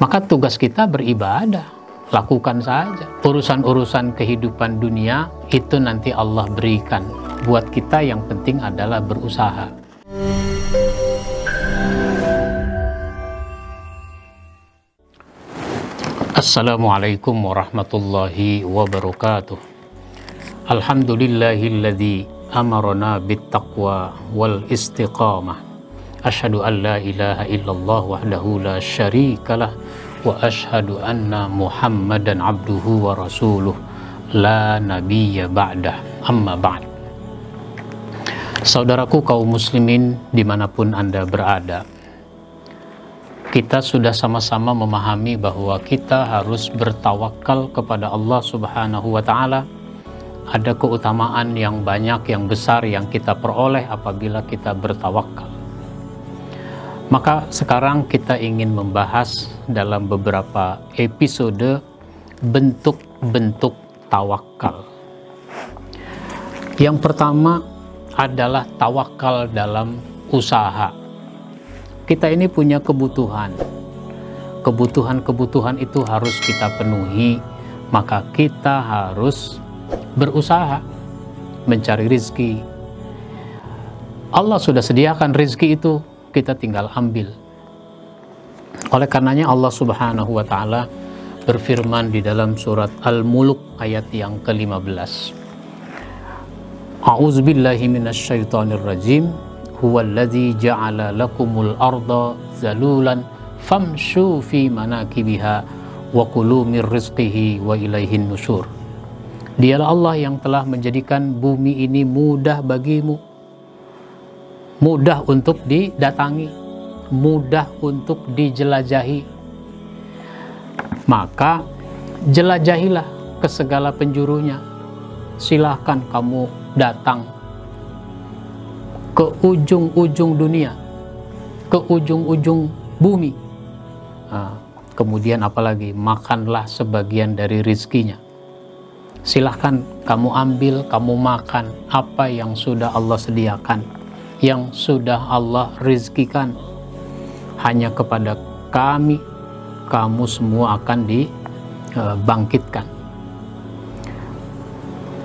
Maka tugas kita beribadah, lakukan saja. Urusan-urusan kehidupan dunia itu nanti Allah berikan. Buat kita yang penting adalah berusaha. Assalamualaikum warahmatullahi wabarakatuh. Alhamdulillahilladzi amarna bittaqwa wal istiqamah. Asyhadu an la ilaha illallah wahdahu la syarikalah wa asyhadu anna Muhammadan abduhu wa rasuluh la nabiyya ba'dah. Amma ba'd. Saudaraku kaum muslimin dimanapun Anda berada, kita sudah sama-sama memahami bahwa kita harus bertawakal kepada Allah Subhanahu wa Ta'ala. Ada keutamaan yang banyak, yang besar yang kita peroleh apabila kita bertawakal. Maka sekarang kita ingin membahas dalam beberapa episode bentuk-bentuk tawakal. Yang pertama adalah tawakal dalam usaha. Kita ini punya kebutuhan. Kebutuhan-kebutuhan itu harus kita penuhi, maka kita harus berusaha mencari rizki. Allah sudah sediakan rizki itu, kita tinggal ambil. Oleh karenanya Allah Subhanahu wa Ta'ala berfirman di dalam surat Al-Mulk ayat yang ke-15. A'udzubillahi minasyaitonir rajim. Huwallazi ja'ala lakumul arda zalulan famshu fi manakibiha wa kulu mir rizqihi wa ilaihin nusyur. Dialah Allah yang telah menjadikan bumi ini mudah bagimu, mudah untuk didatangi, mudah untuk dijelajahi. Maka jelajahilah ke segala penjurunya. Silahkan kamu datang ke ujung-ujung dunia, ke ujung-ujung bumi. Kemudian apalagi, makanlah sebagian dari rizkinya. Silahkan kamu ambil, kamu makan apa yang sudah Allah sediakan, yang sudah Allah rizkikan. Hanya kepada Kami kamu semua akan dibangkitkan.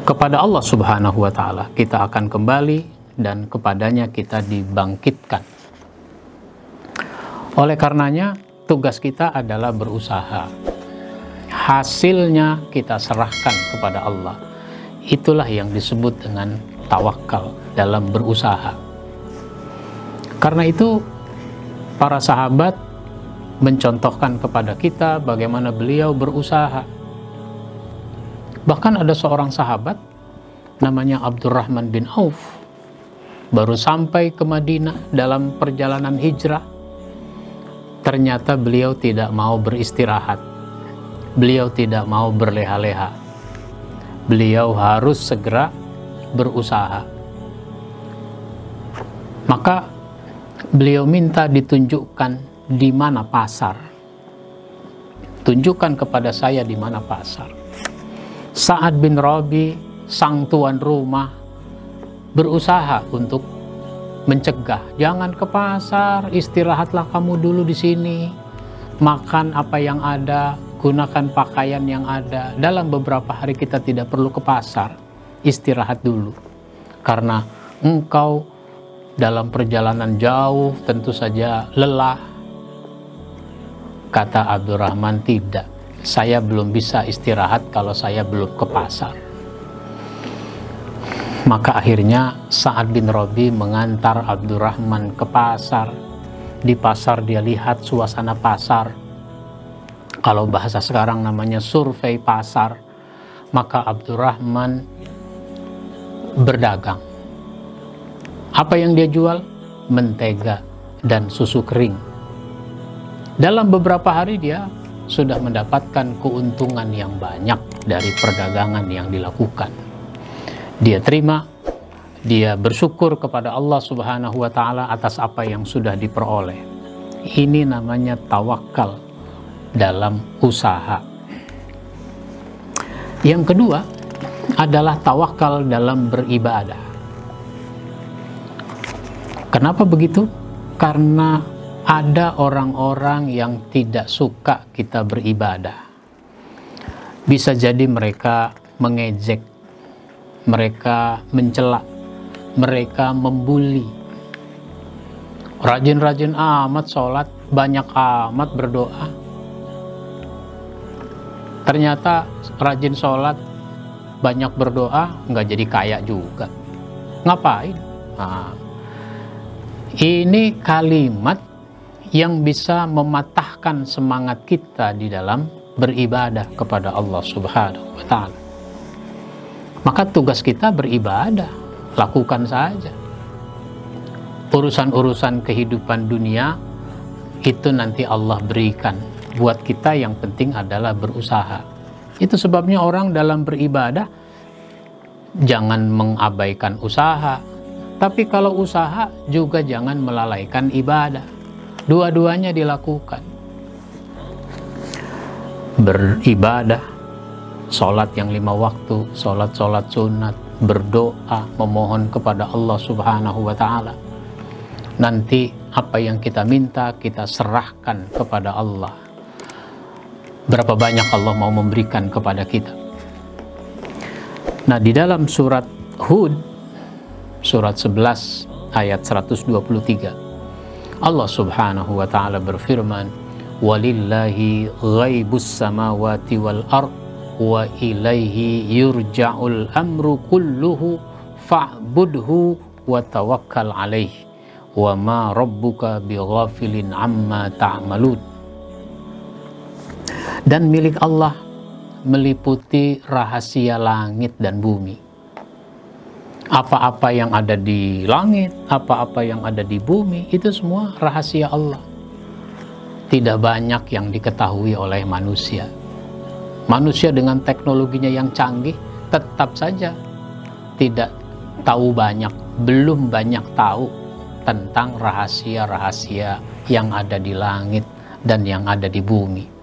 Kepada Allah Subhanahu wa Ta'ala kita akan kembali dan kepadanya kita dibangkitkan. Oleh karenanya tugas kita adalah berusaha. Hasilnya kita serahkan kepada Allah. Itulah yang disebut dengan tawakal dalam berusaha. Karena itu para sahabat mencontohkan kepada kita bagaimana beliau berusaha. Bahkan ada seorang sahabat namanya Abdurrahman bin Auf, baru sampai ke Madinah dalam perjalanan hijrah. Ternyata beliau tidak mau beristirahat. Beliau tidak mau berleha-leha. Beliau harus segera berusaha. Maka beliau minta ditunjukkan di mana pasar. Tunjukkan kepada saya di mana pasar. Sa'ad bin Rabi, sang tuan rumah, berusaha untuk mencegah, jangan ke pasar, istirahatlah kamu dulu di sini, makan apa yang ada, gunakan pakaian yang ada. Dalam beberapa hari kita tidak perlu ke pasar, istirahat dulu, karena engkau dalam perjalanan jauh tentu saja lelah. Kata Abdurrahman, tidak, saya belum bisa istirahat kalau saya belum ke pasar. Maka akhirnya Sa'ad bin Rabi mengantar Abdurrahman ke pasar. Di pasar dia lihat suasana pasar. Kalau bahasa sekarang namanya survei pasar. Maka Abdurrahman berdagang. Apa yang dia jual? Mentega dan susu kering. Dalam beberapa hari dia sudah mendapatkan keuntungan yang banyak dari perdagangan yang dilakukan. Dia terima, dia bersyukur kepada Allah Subhanahu wa Ta'ala atas apa yang sudah diperoleh. Ini namanya tawakal dalam usaha. Yang kedua adalah tawakal dalam beribadah. Kenapa begitu? Karena Ada orang-orang yang tidak suka kita beribadah. Bisa jadi mereka mengejek, mereka mencela, mereka membuli. Rajin-rajin amat sholat, banyak amat berdoa. Ternyata rajin sholat, banyak berdoa, nggak jadi kaya juga. Ngapain? Nah, ini kalimat yang bisa mematahkan semangat kita di dalam beribadah kepada Allah Subhanahu wa Ta'ala. Maka tugas kita beribadah, lakukan saja. Urusan-urusan kehidupan dunia itu nanti Allah berikan. Buat kita yang penting adalah berusaha. Itu sebabnya orang dalam beribadah jangan mengabaikan usaha. Tapi kalau usaha juga jangan melalaikan ibadah. Dua-duanya dilakukan. Beribadah, sholat yang 5 waktu, sholat sunat, berdoa, memohon kepada Allah Subhanahu wa Ta'ala. Nanti apa yang kita minta, kita serahkan kepada Allah. Berapa banyak Allah mau memberikan kepada kita. Nah, di dalam surat Hud, surat 11 ayat 123, Allah Subhanahu wa Ta'ala berfirman, walillahi ghaibus samawati wal ard wa ilaihi yurja'ul amru kulluhu fa'budhu wa tawakkal alaihi wa ma rabbuka bighafilin amma ta'malun. Dan milik Allah meliputi rahasia langit dan bumi. Apa-apa yang ada di langit, apa-apa yang ada di bumi, itu semua rahasia Allah. Tidak banyak yang diketahui oleh manusia. Manusia dengan teknologinya yang canggih tetap saja tidak tahu banyak, belum banyak tahu tentang rahasia-rahasia yang ada di langit dan yang ada di bumi.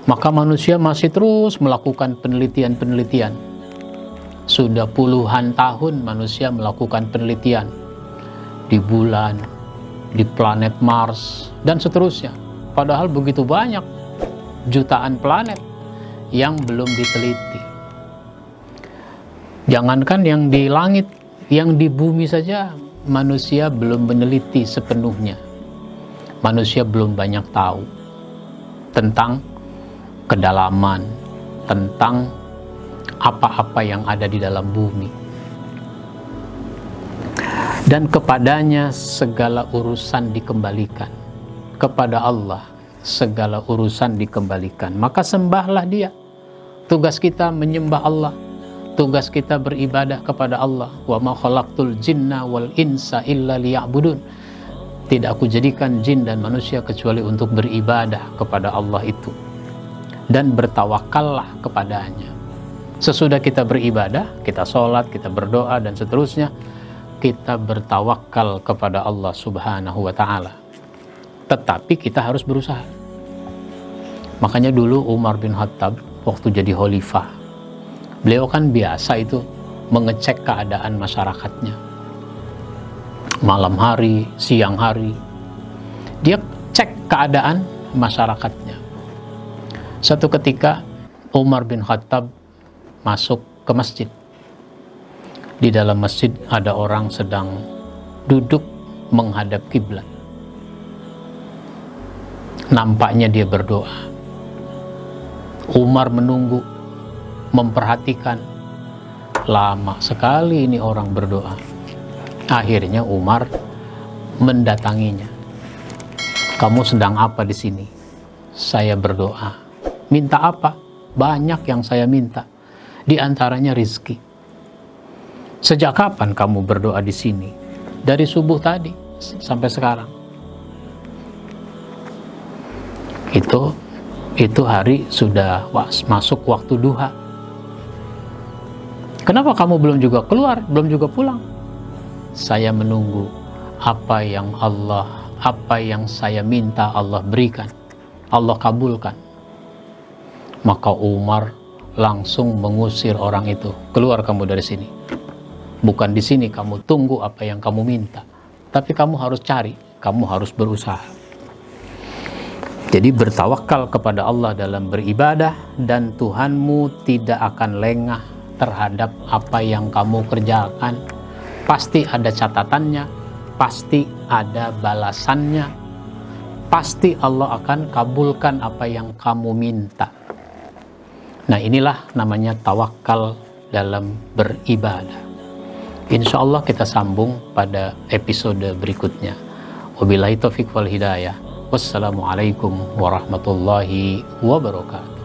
Maka manusia masih terus melakukan penelitian-penelitian. Sudah puluhan tahun manusia melakukan penelitian di bulan, di planet Mars, dan seterusnya. Padahal begitu banyak jutaan planet yang belum diteliti. Jangankan yang di langit, yang di bumi saja manusia belum meneliti sepenuhnya. Manusia belum banyak tahu tentang kedalaman, tentang apa-apa yang ada di dalam bumi. Dan kepadanya segala urusan dikembalikan. Kepada Allah segala urusan dikembalikan. Maka sembahlah Dia. Tugas kita menyembah Allah. Tugas kita beribadah kepada Allah. Wa ma khalaqtul jinna wal insa illa liya'budun. Tidak aku jadikan jin dan manusia kecuali untuk beribadah kepada Allah itu. Dan bertawakallah kepadanya. Sesudah kita beribadah, kita sholat, kita berdoa, dan seterusnya, kita bertawakal kepada Allah Subhanahu wa Ta'ala. Tetapi kita harus berusaha. Makanya dulu Umar bin Khattab, waktu jadi khalifah, beliau kan biasa itu mengecek keadaan masyarakatnya. Malam hari, siang hari, dia cek keadaan masyarakatnya. Satu ketika Umar bin Khattab masuk ke masjid. Di dalam masjid ada orang sedang duduk menghadap kiblat. Nampaknya dia berdoa. Umar menunggu, memperhatikan. Lama sekali ini orang berdoa. Akhirnya Umar mendatanginya. Kamu sedang apa di sini? Saya berdoa. Minta apa? Banyak yang saya minta. Di antaranya rizki. Sejak kapan kamu berdoa di sini? Dari subuh tadi sampai sekarang. Itu hari sudah masuk waktu duha. Kenapa kamu belum juga keluar, belum juga pulang? Saya menunggu apa yang saya minta Allah berikan, Allah kabulkan. Maka Umar langsung mengusir orang itu. Keluar kamu dari sini. Bukan di sini kamu tunggu apa yang kamu minta. Tapi kamu harus cari, kamu harus berusaha. Jadi bertawakal kepada Allah dalam beribadah, dan Tuhanmu tidak akan lengah terhadap apa yang kamu kerjakan. Pasti ada catatannya, pasti ada balasannya, pasti Allah akan kabulkan apa yang kamu minta. Nah, inilah namanya tawakal dalam beribadah. Insya Allah kita sambung pada episode berikutnya. Wabillahi taufiq wal hidayah. Wassalamualaikum warahmatullahi wabarakatuh.